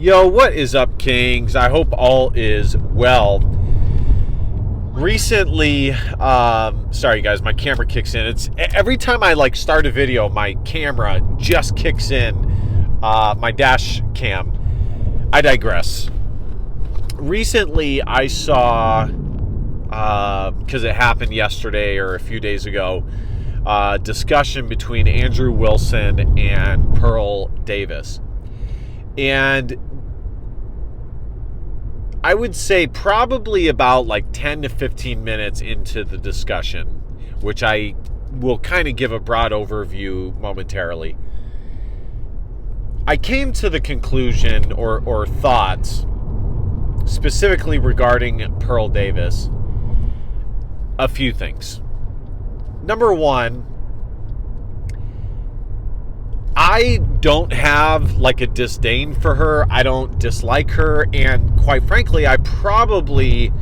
Yo, what is up, Kings? I hope all is well. Recently, sorry guys, my camera kicks in. It's every time I start a video, my camera just kicks in, my dash cam. I digress. Recently, I saw, because it happened yesterday or a few days ago, discussion between Andrew Wilson and Pearl Davis. And I would say probably about 10 to 15 minutes into the discussion, which I will kind of give a broad overview momentarily, I came to the conclusion or thoughts specifically regarding Pearl Davis, a few things. Number one, I don't have a disdain for her. I don't dislike her. And quite frankly, I probably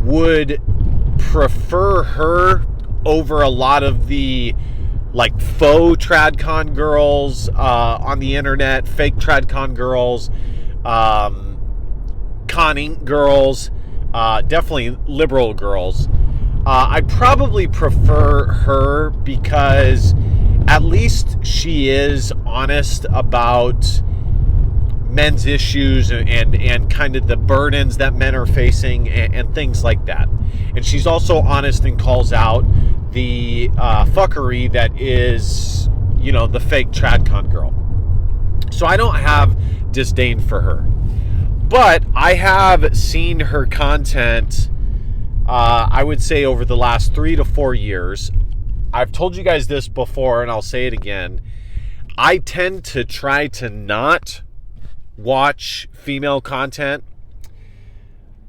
would prefer her over a lot of the faux TradCon girls on the internet, fake TradCon girls, conning girls, definitely liberal girls. I probably prefer her because at least she is honest about men's issues and kind of the burdens that men are facing and things like that. And she's also honest and calls out the fuckery that is, the fake TradCon girl. So I don't have disdain for her. But I have seen her content, I would say, over the last 3 to 4 years. I've told you guys this before, and I'll say it again. I tend to try to not watch female content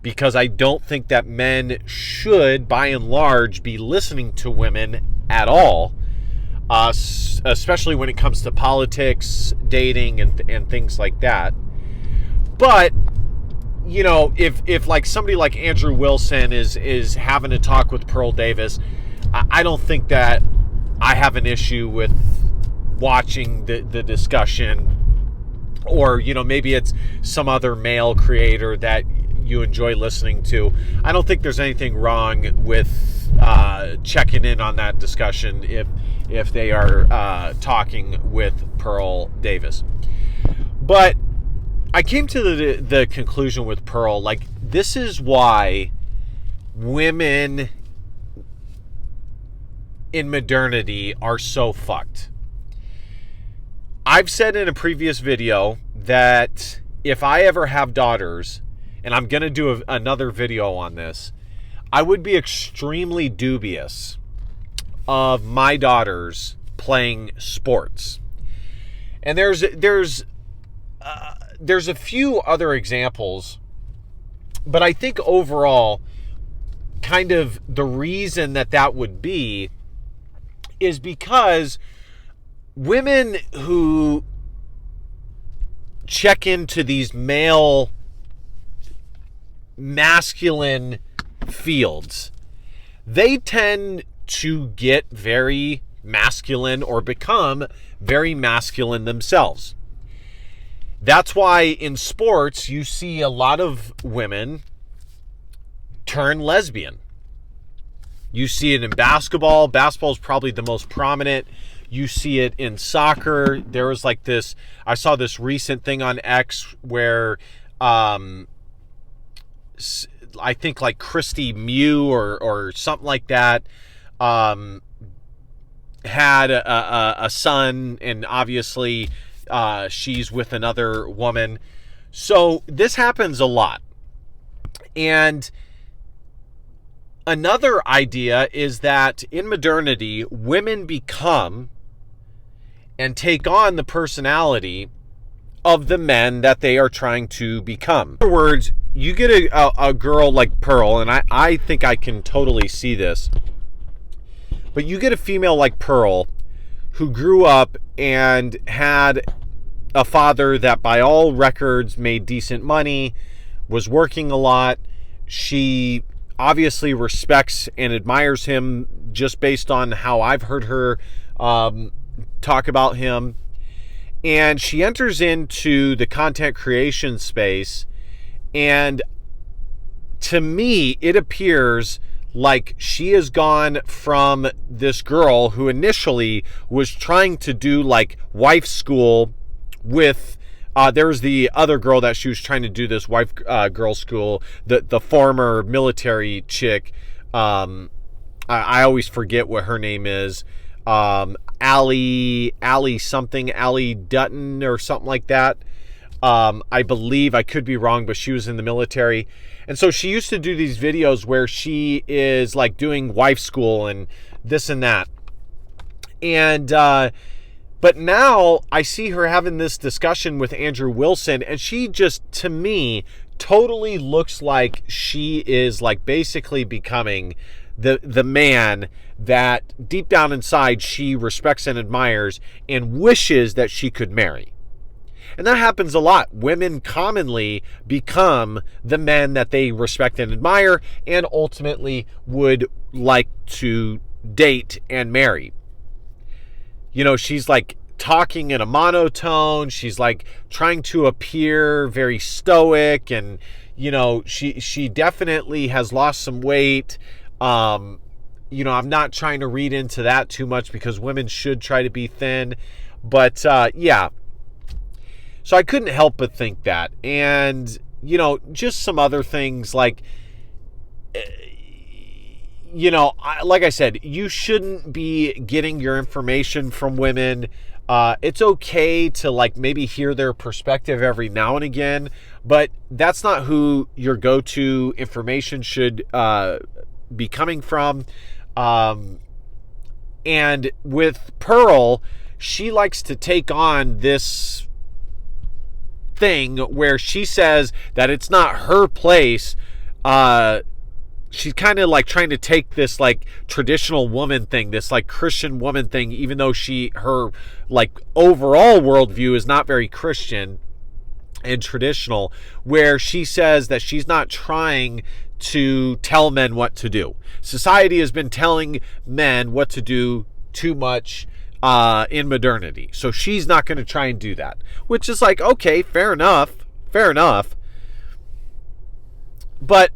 because I don't think that men should, by and large, be listening to women at all, especially when it comes to politics, dating, and things like that. But if somebody like Andrew Wilson is having a talk with Pearl Davis, I don't think that I have an issue with watching the discussion, or maybe it's some other male creator that you enjoy listening to. I don't think there's anything wrong with checking in on that discussion if they are talking with Pearl Davis. But I came to the conclusion with Pearl, this is why women in modernity are so fucked. I've said in a previous video that if I ever have daughters, and I'm going to do another video on this, I would be extremely dubious of my daughters playing sports. And there's a few other examples, but I think overall, kind of the reason that would be is because women who check into these masculine fields, they tend to get very masculine or become very masculine themselves. That's why in sports you see a lot of women turn lesbian. You see it in basketball. Basketball is probably the most prominent. You see it in soccer. There was I saw this recent thing on X where I think Christy Mew or something like that had a son, and obviously she's with another woman. So this happens a lot. And another idea is that in modernity, women become and take on the personality of the men that they are trying to become. In other words, you get a girl like Pearl, and I think I can totally see this, but you get a female like Pearl who grew up and had a father that by all records made decent money, was working a lot. She obviously respects and admires him just based on how I've heard her talk about him. And she enters into the content creation space, and to me, it appears like she has gone from this girl who initially was trying to do like wife school with there was the other girl that she was trying to do this wife girl school, the former military chick. I always forget what her name is. Allie something, Allie Dutton or something like that. I believe, I could be wrong, but she was in the military. And so she used to do these videos where she is like doing wife school and this and that. And, but now I see her having this discussion with Andrew Wilson, and she just, to me, totally looks like she is like basically becoming the man that deep down inside she respects and admires and wishes that she could marry. And that happens a lot. Women commonly become the men that they respect and admire and ultimately would like to date and marry. You know, she's like talking in a monotone. She's like trying to appear very stoic, and you know, she definitely has lost some weight. You know, I'm not trying to read into that too much because women should try to be thin, but yeah. So I couldn't help but think that. And, you know, just some other things like, you know, like I said, you shouldn't be getting your information from women. It's okay to like maybe hear their perspective every now and again, but that's not who your go-to information should be coming from. And with Pearl, she likes to take on this thing where she says that it's not her place. She's kind of like trying to take this like traditional woman thing, this like Christian woman thing, even though her like overall worldview is not very Christian and traditional, where she says that she's not trying to tell men what to do. Society has been telling men what to do too much in modernity. So she's not going to try and do that, which is like, okay, fair enough. But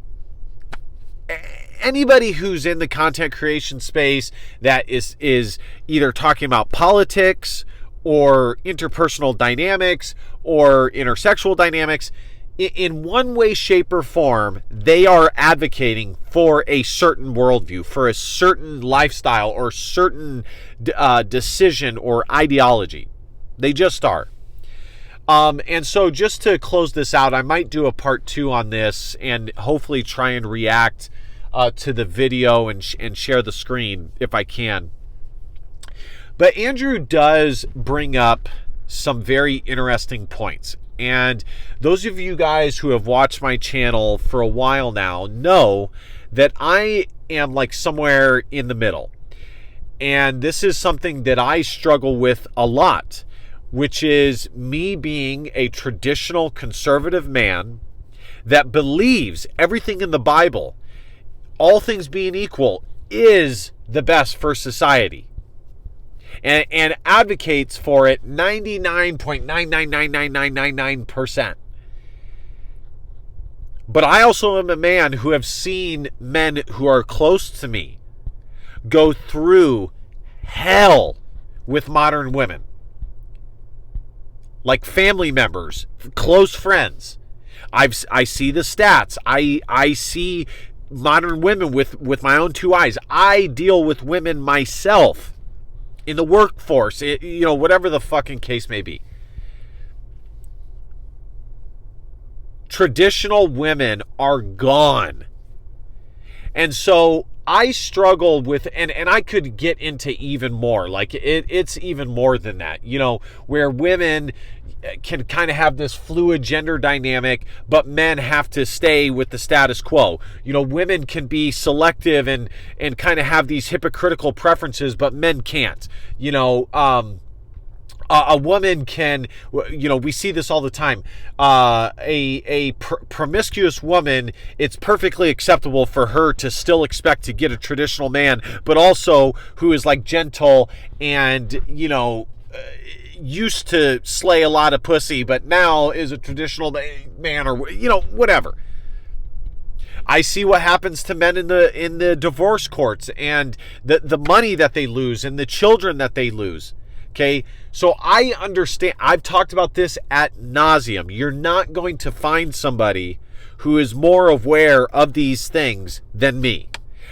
anybody who's in the content creation space that is either talking about politics or interpersonal dynamics or intersexual dynamics, in one way, shape, or form, they are advocating for a certain worldview, for a certain lifestyle, or certain decision or ideology. They just are. And so just to close this out, I might do a part 2 on this and hopefully try and react to the video and share the screen if I can. But Andrew does bring up some very interesting points. And those of you guys who have watched my channel for a while now know that I am like somewhere in the middle. And this is something that I struggle with a lot, which is me being a traditional conservative man that believes everything in the Bible, all things being equal, is the best for society. And advocates for it 99.9999999%. But I also am a man who have seen men who are close to me go through hell with modern women. Like family members, close friends. I see the stats. I see modern women with my own 2 eyes. I deal with women myself. In the workforce, you know, whatever the fucking case may be. Traditional women are gone. And so I struggled with, and I could get into even more. Like it's even more than that, you know, where women can kind of have this fluid gender dynamic, but men have to stay with the status quo. You know, women can be selective and kind of have these hypocritical preferences, but men can't. You know, a woman can, you know, we see this all the time. Promiscuous woman, it's perfectly acceptable for her to still expect to get a traditional man, but also who is like gentle and, you know, used to slay a lot of pussy, but now is a traditional man, or whatever. I see what happens to men in the divorce courts, and the money that they lose and the children that they lose. Okay, so I understand. I've talked about this ad nauseum. You're not going to find somebody who is more aware of these things than me.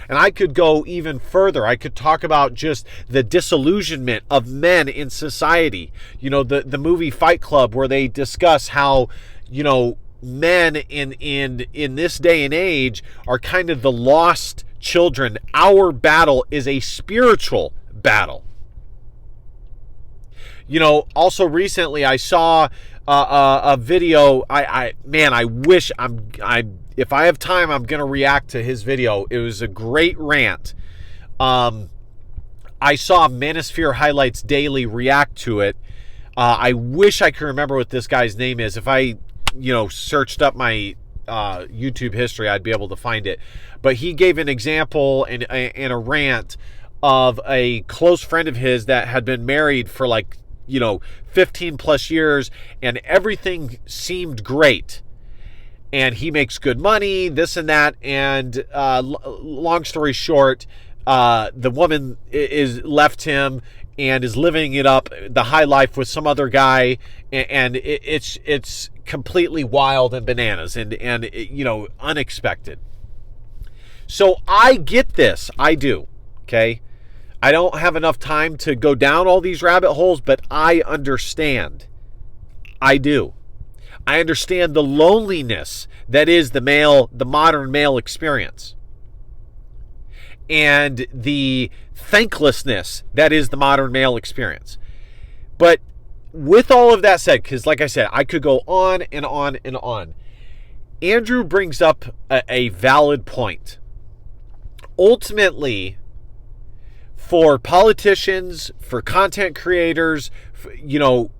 And I could go even further. I could talk about just the disillusionment of men in society. The movie Fight Club, where they discuss how, men in this day and age are kind of the lost children. Our battle is a spiritual battle. Also recently I saw a video. I wish if I have time, I'm going to react to his video. It was a great rant. I saw Manosphere Highlights Daily react to it. I wish I could remember what this guy's name is. If I, searched up my YouTube history, I'd be able to find it. But he gave an example and a rant of a close friend of his that had been married for 15 plus years, and everything seemed great. And he makes good money, this and that. And long story short, the woman is left him and is living it up, the high life, with some other guy. And it's completely wild and bananas and unexpected. So I get this. I do. Okay. I don't have enough time to go down all these rabbit holes, but I understand. I do. I understand the loneliness that is the modern male experience, and the thanklessness that is the modern male experience. But with all of that said, because like I said, I could go on and on and on, Andrew brings up a valid point. Ultimately, for politicians, for content creators,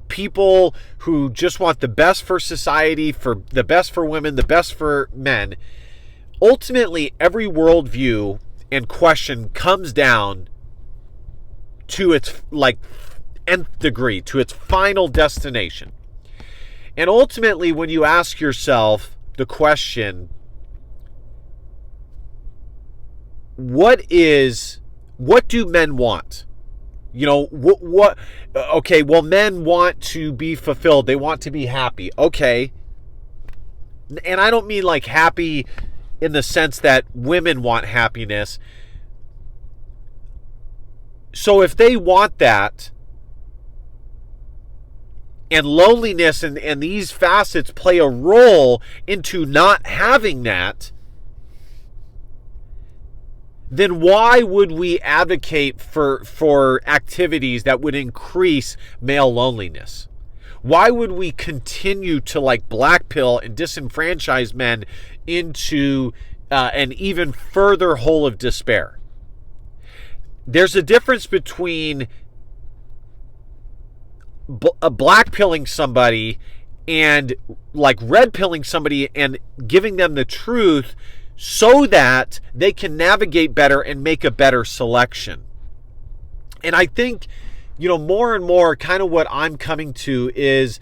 people who just want the best for society, for the best for women, the best for men, ultimately every worldview and question comes down to its nth degree, to its final destination. And ultimately, when you ask yourself the question, what do men want? Okay, well, men want to be fulfilled. They want to be happy. Okay. And I don't mean happy in the sense that women want happiness. So if they want that, and loneliness and these facets play a role into not having that, then why would we advocate for activities that would increase male loneliness? Why would we continue to blackpill and disenfranchise men into an even further hole of despair? There's a difference between blackpilling somebody and red-pilling somebody and giving them the truth so that they can navigate better and make a better selection. And I think, more and more kind of what I'm coming to is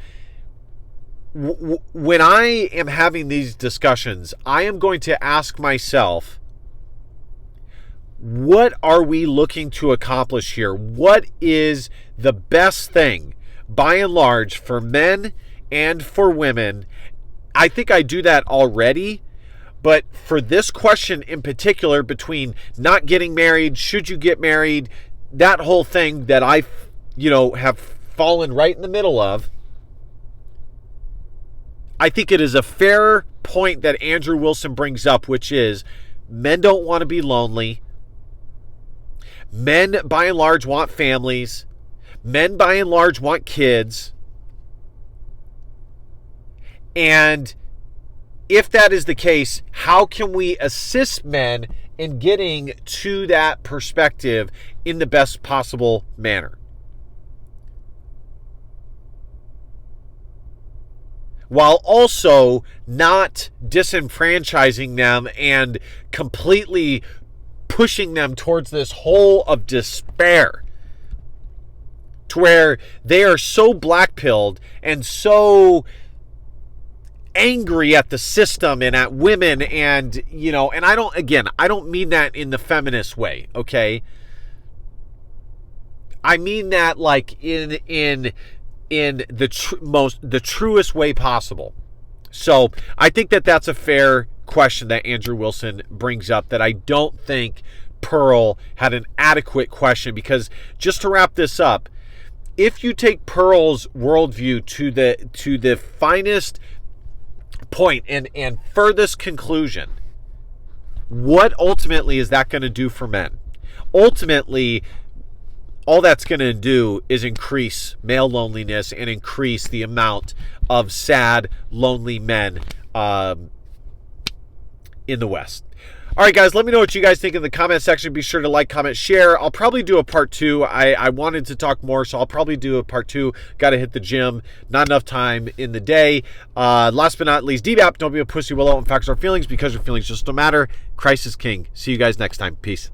when I am having these discussions, I am going to ask myself, what are we looking to accomplish here? What is the best thing, by and large, for men and for women? I think I do that already. But for this question in particular, between not getting married, should you get married, that whole thing that I, have fallen right in the middle of, I think it is a fair point that Andrew Wilson brings up, which is men don't want to be lonely. Men, by and large, want families. Men, by and large, want kids. And if that is the case, how can we assist men in getting to that perspective in the best possible manner? While also not disenfranchising them and completely pushing them towards this hole of despair. to where they are so black-pilled and so angry at the system and at women, and and I don't mean that in the feminist way, okay? I mean that like in the truest way possible. So I think that that's a fair question that Andrew Wilson brings up, that I don't think Pearl had an adequate question, because just to wrap this up, if you take Pearl's worldview to the finest point and furthest conclusion, what ultimately is that going to do for men? Ultimately, all that's going to do is increase male loneliness and increase the amount of sad, lonely men in the West. All right, guys, let me know what you guys think in the comment section. Be sure to like, comment, share. I'll probably do a part 2. I wanted to talk more, so I'll probably do a part 2. Got to hit the gym. Not enough time in the day. Last but not least, DBAP, don't be a pussy. Will out and facts our feelings, because your feelings just don't matter. Christ is king. See you guys next time. Peace.